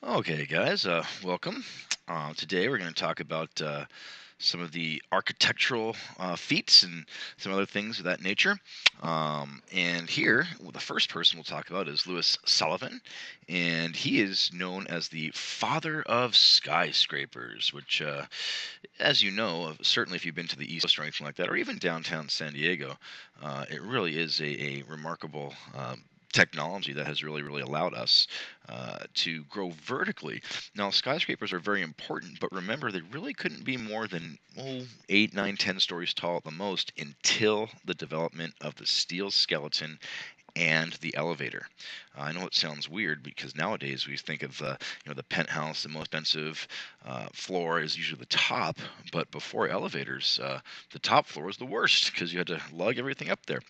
Okay, guys, welcome. Today we're going to talk about some of the architectural feats and some other things of that nature. And here, well, the first person we'll talk about is Louis Sullivan, and he is known as the father of skyscrapers, which, as you know, certainly if you've been to the East Coast or anything like that, or even downtown San Diego, it really is a remarkable technology that has really allowed us to grow vertically. Now, skyscrapers are very important, but remember they really couldn't be more than 8, 9, 10 stories tall at the most until the development of the steel skeleton and the elevator. I know it sounds weird because nowadays we think of the penthouse, the most expensive floor is usually the top, but before elevators, the top floor was the worst because you had to lug everything up there.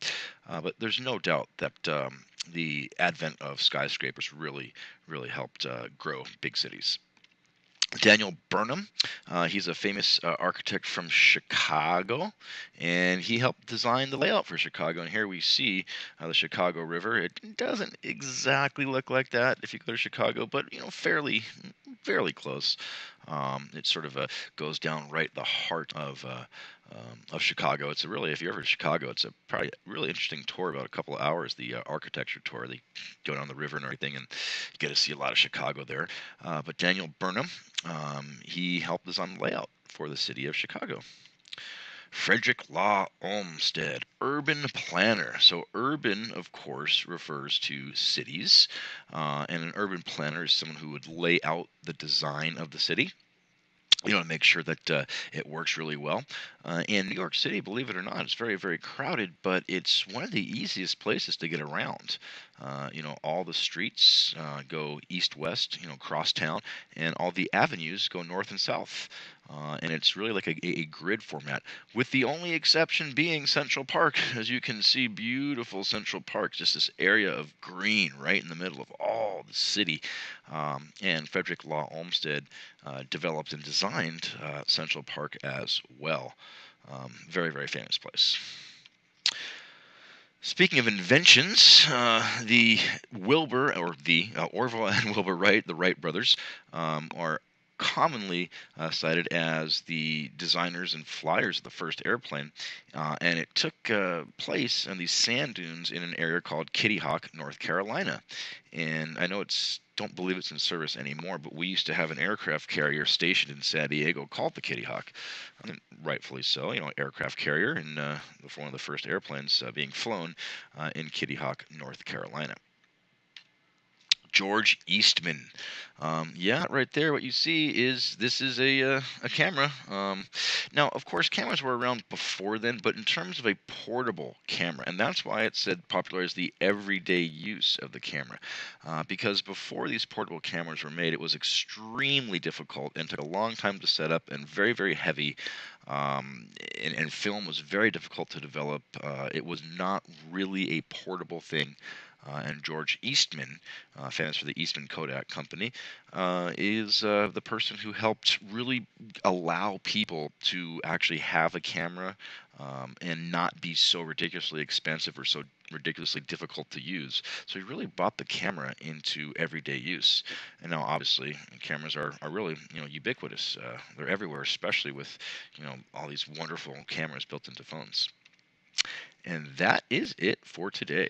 But there's no doubt that the advent of skyscrapers really helped grow big cities. Daniel Burnham. He's a famous architect from Chicago, and he helped design the layout for Chicago. And here we see the Chicago River. It doesn't exactly look like that if you go to Chicago, but fairly close. It sort of goes down right the heart of Chicago. It's a really, if you're ever to Chicago, it's a probably really interesting tour, about a couple of hours. The architecture tour. They go down the river and everything, and you get to see a lot of Chicago there. But Daniel Burnham, he helped design the layout for the city of Chicago. Frederick Law Olmsted, urban planner. So, urban, of course, refers to cities, and an urban planner is someone who would lay out the design of the city, to make sure that it works really well. In New York City, believe it or not, it's very crowded, but it's one of the easiest places to get around. All the streets go east-west, cross town, and all the avenues go north and south. And it's really like a grid format, with the only exception being Central Park. As you can see, beautiful Central Park, just this area of green right in the middle of all the city. And Frederick Law Olmsted developed and designed Central Park as well. Very famous place. Speaking of inventions, the Wilbur, or the Orville and Wilbur Wright, the Wright brothers, are commonly cited as the designers and flyers of the first airplane, and it took place in these sand dunes in an area called Kitty Hawk, North Carolina. And I know it's don't believe it's in service anymore, but we used to have an aircraft carrier stationed in San Diego called the Kitty Hawk, and rightfully so. Aircraft carrier, and one of the first airplanes being flown in Kitty Hawk, North Carolina. George Eastman. Yeah, right there. What you see is this is a camera. Now, of course, cameras were around before then, but in terms of a portable camera, and that's why it's said popular as the everyday use of the camera. Because before these portable cameras were made, it was extremely difficult and took a long time to set up and very heavy. And film was very difficult to develop. It was not really a portable thing. And George Eastman, famous for the Eastman Kodak Company, is the person who helped really allow people to actually have a camera and not be so ridiculously expensive or so ridiculously difficult to use. So he really brought the camera into everyday use. And now, obviously, cameras are really ubiquitous. They're everywhere, especially with all these wonderful cameras built into phones. And that is it for today.